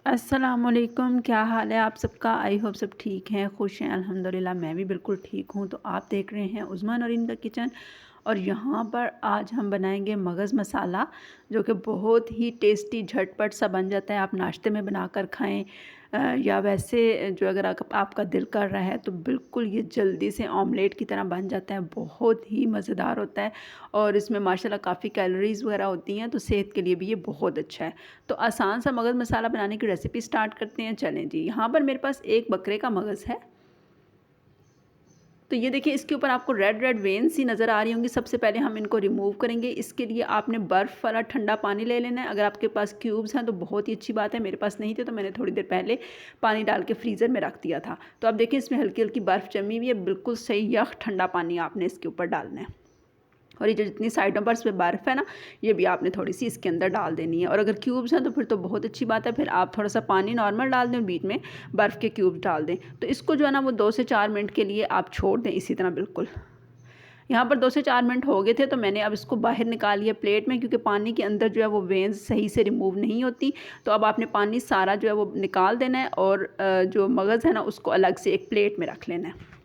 अस्सलामुअलैकुम, क्या हाल है आप सबका। आई होप सब ठीक हैं, खुश हैं। अल्हम्दुलिल्लाह मैं भी बिल्कुल ठीक हूँ। तो आप देख रहे हैं उज़्मा नरीन का किचन और यहाँ पर आज हम बनाएंगे मगज़ मसाला, जो कि बहुत ही टेस्टी झटपट सा बन जाता है। आप नाश्ते में बनाकर खाएं या वैसे जो अगर आपका दिल कर रहा है तो बिल्कुल ये जल्दी से ऑमलेट की तरह बन जाता है। बहुत ही मज़ेदार होता है और इसमें माशाल्लाह काफ़ी कैलोरीज़ वगैरह होती हैं, तो सेहत के लिए भी ये बहुत अच्छा है। तो आसान सा मगज़ मसाला बनाने की रेसिपी स्टार्ट करते हैं। चलें जी, यहाँ पर मेरे पास एक बकरे का मगज़ है। तो ये देखिए, इसके ऊपर आपको रेड रेड वेन्स सी नज़र आ रही होंगी। सबसे पहले हम इनको रिमूव करेंगे। इसके लिए आपने बर्फ़ वाला ठंडा पानी ले लेना है। अगर आपके पास क्यूब्स हैं तो बहुत ही अच्छी बात है। मेरे पास नहीं थे तो मैंने थोड़ी देर पहले पानी डाल के फ्रीज़र में रख दिया था। तो आप देखें, इसमें हल्की हल्की बर्फ़ जमी हुई है। बिल्कुल सही यख ठंडा पानी आपने इसके ऊपर डालना है। और ये जो जितनी साइडों पर इसमें बर्फ़ है ना, ये भी आपने थोड़ी सी इसके अंदर डाल देनी है। और अगर क्यूब्स हैं तो फिर तो बहुत अच्छी बात है, फिर आप थोड़ा सा पानी नॉर्मल डाल दें, बीच में बर्फ़ के क्यूब्स डाल दें। तो इसको जो है ना वो 2 से 4 मिनट के लिए आप छोड़ दें इसी तरह बिल्कुल। यहाँ पर 2 से 4 मिनट हो गए थे तो मैंने अब इसको बाहर निकाल लिया प्लेट में, क्योंकि पानी के अंदर जो है वो वेन्स सही से रिमूव नहीं होती। तो अब आपने पानी सारा जो है वो निकाल देना है और जो मगज़ है ना उसको अलग से एक प्लेट में रख लेना है।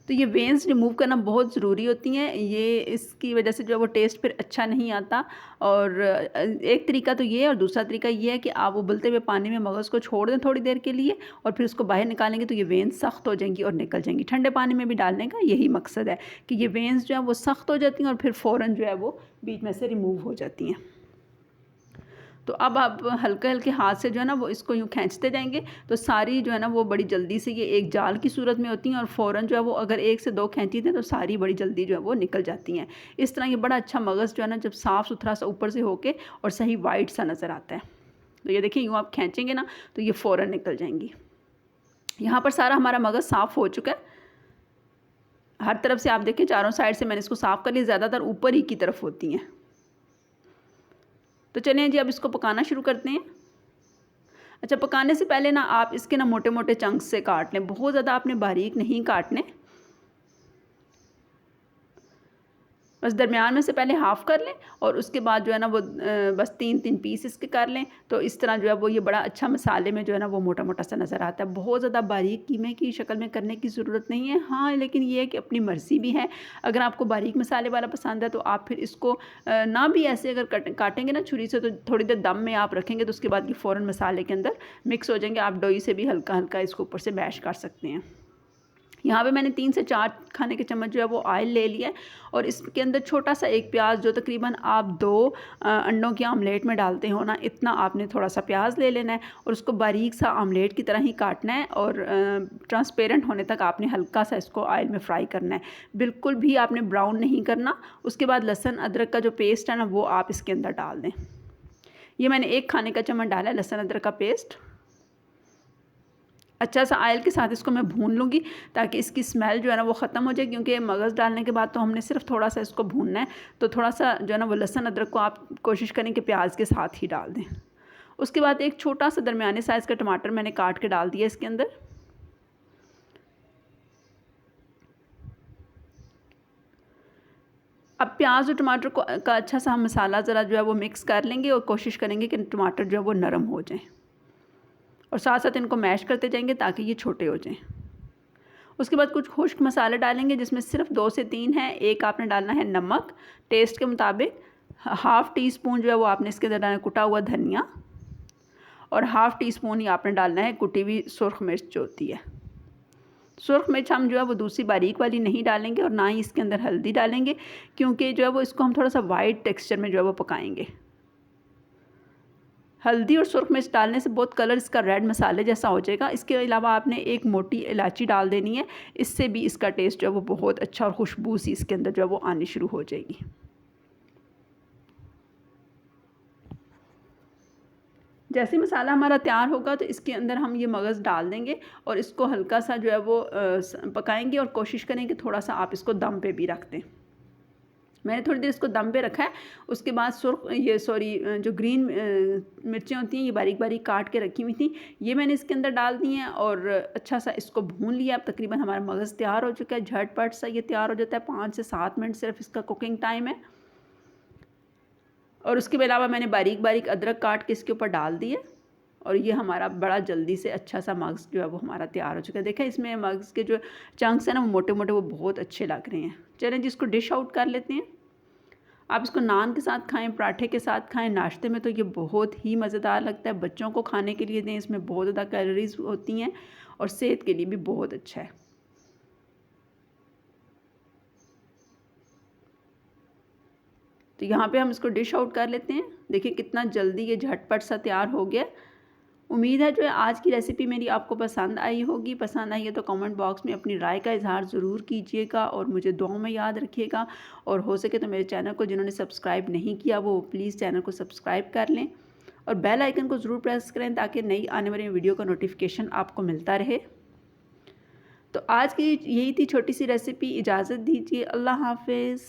तो ये वेन्स रिमूव करना बहुत ज़रूरी होती हैं। ये इसकी वजह से जो है वो टेस्ट फिर अच्छा नहीं आता। और एक तरीका तो ये है और दूसरा तरीका ये है कि आप उबलते हुए पानी में मगज़ को छोड़ दें थोड़ी देर के लिए और फिर उसको बाहर निकालेंगे तो ये वेन्स सख्त हो जाएंगी और निकल जाएंगी। ठंडे पानी में भी डालने का यही मकसद है कि ये वेन्स जो है वो सख्त हो जाती हैं और फिर फ़ौरन जो है वो बीच में से रिमूव हो जाती हैं। तो अब आप हल्के हल्के हाथ से जो है ना वो इसको यूँ खींचते जाएंगे तो सारी जो है ना वो बड़ी जल्दी से ये एक जाल की सूरत में होती हैं और फ़ौरन जो है वो अगर 1 से 2 खींची दें तो सारी बड़ी जल्दी जो है वो निकल जाती हैं। इस तरह ये बड़ा अच्छा मगज़ जो है ना जब साफ़ सुथरा सा ऊपर से होके और सही वाइट सा नज़र आता है। तो ये देखिए, यूँ आप खींचेंगे ना तो ये फ़ौरन निकल जाएंगी। यहाँ पर सारा हमारा मगज़ साफ़ हो चुका है। हर तरफ से आप देखें, चारों साइड से मैंने इसको साफ़ कर लिया। ज़्यादातर ऊपर ही की तरफ होती हैं। तो चलिए जी, अब इसको पकाना शुरू करते हैं। अच्छा, पकाने से पहले ना आप इसके ना मोटे मोटे चंक्स से काट लें। बहुत ज़्यादा आपने बारीक नहीं काटने, बस दरमियान में से पहले हाफ़ कर लें और उसके बाद जो है ना वो बस 3-3 पीस इसके कर लें। तो इस तरह जो है वो ये बड़ा अच्छा मसाले में जो है ना वो मोटा मोटा सा नज़र आता है। बहुत ज़्यादा बारीक कीमे की शक्ल में करने की ज़रूरत नहीं है। हाँ, लेकिन ये है कि अपनी मर्ज़ी भी है। अगर आपको बारीक मसाले वाला पसंद है तो आप फिर इसको ना भी ऐसे अगर काटेंगे ना छुरी से तो थोड़ी देर दम में आप रखेंगे तो उसके बाद ये फ़ौरन मसाले के अंदर मिक्स हो जाएंगे। आप डोई से भी हल्का हल्का इसको ऊपर से मैश कर सकते हैं। यहाँ पे मैंने 3 से 4 खाने के चम्मच जो है वो ऑयल ले लिया है और इसके अंदर छोटा सा एक प्याज, जो तकरीबन आप 2 अंडों की आमलेट में डालते हो ना, इतना आपने थोड़ा सा प्याज ले लेना है और उसको बारीक सा आमलेट की तरह ही काटना है और ट्रांसपेरेंट होने तक आपने हल्का सा इसको ऑयल में फ्राई करना है। बिल्कुल भी आपने ब्राउन नहीं करना। उसके बाद लहसुन अदरक का जो पेस्ट है ना वो आप इसके अंदर डाल दें। ये मैंने 1 खाने का चम्मच डाला है लहसुन अदरक का पेस्ट। अच्छा सा ऑयल के साथ इसको मैं भून लूँगी ताकि इसकी स्मेल जो है ना वो ख़त्म हो जाए, क्योंकि मगज़ डालने के बाद तो हमने सिर्फ थोड़ा सा इसको भूनना है। तो थोड़ा सा जो है ना वो लहसुन अदरक को आप कोशिश करें कि प्याज के साथ ही डाल दें। उसके बाद एक छोटा सा दरमियाने साइज़ का टमाटर मैंने काट के डाल दिया इसके अंदर। अब प्याज और टमाटर को का अच्छा सा हम मसाला ज़रा जो है वो मिक्स कर लेंगे और कोशिश करेंगे कि टमाटर जो है वो नरम हो जाए और साथ साथ इनको मैश करते जाएंगे ताकि ये छोटे हो जाएं। उसके बाद कुछ खुश्क मसाले डालेंगे जिसमें सिर्फ 2 से 3 हैं। एक आपने डालना है नमक टेस्ट के मुताबिक, हाफ़ टी स्पून जो है वो आपने इसके अंदर डालना है कुटा हुआ धनिया और हाफ़ टी स्पून ही आपने डालना है कुटी हुई सुरख मिर्च जो होती है। सुरख मिर्च हम जो है वो दूसरी बारीक वाली नहीं डालेंगे और ना ही इसके अंदर हल्दी डालेंगे, क्योंकि जो है वो इसको हम थोड़ा सा वाइट टेक्सचर में जो है वो पकाएंगे। हल्दी और सुरख मिर्च डालने से बहुत कलर इसका रेड मसाले जैसा हो जाएगा। इसके अलावा आपने एक मोटी इलायची डाल देनी है। इससे भी इसका टेस्ट जो है वो बहुत अच्छा और खुशबू सी इसके अंदर जो है वो आनी शुरू हो जाएगी। जैसे मसाला हमारा तैयार होगा तो इसके अंदर हम ये मगज़ डाल देंगे और इसको हल्का सा जो है वो पकाएंगे और कोशिश करें कि थोड़ा सा आप इसको दम पे भी रख दें। मैंने थोड़ी देर इसको दम पे रखा है। उसके बाद जो ग्रीन मिर्चें होती हैं ये बारीक बारीक काट के रखी हुई थी, ये मैंने इसके अंदर डाल दी हैं और अच्छा सा इसको भून लिया। अब तकरीबन हमारा मगज़ तैयार हो चुका है। झटपट सा ये तैयार हो जाता है। 5 से 7 मिनट सिर्फ इसका कुकिंग टाइम है। और उसके अलावा मैंने बारीक बारीक अदरक काट के इसके ऊपर डाल दिए और ये हमारा बड़ा जल्दी से अच्छा सा मग्स जो है वो हमारा तैयार हो चुका है। देखें इसमें मग्स के जो चंक्स हैं ना वो मोटे मोटे वो बहुत अच्छे लग रहे हैं। चलें जिसको डिश आउट कर लेते हैं। आप इसको नान के साथ खाएं, पराठे के साथ खाएं, नाश्ते में तो ये बहुत ही मज़ेदार लगता है। बच्चों को खाने के लिए दें, इसमें बहुत ज़्यादा कैलोरीज होती हैं और सेहत के लिए भी बहुत अच्छा है। तो यहाँ पे हम इसको डिश आउट कर लेते हैं। देखिए कितना जल्दी ये झटपट सा तैयार हो गया। उम्मीद है जो है आज की रेसिपी मेरी आपको पसंद आई होगी। पसंद आई है तो कमेंट बॉक्स में अपनी राय का इजहार ज़रूर कीजिएगा और मुझे दुआओं में याद रखिएगा। और हो सके तो मेरे चैनल को जिन्होंने सब्सक्राइब नहीं किया वो प्लीज़ चैनल को सब्सक्राइब कर लें और बेल आइकन को ज़रूर प्रेस करें ताकि नई आने वाली वीडियो का नोटिफिकेशन आपको मिलता रहे। तो आज की यही थी छोटी सी रेसिपी। इजाज़त दीजिए। अल्लाह हाफिज़।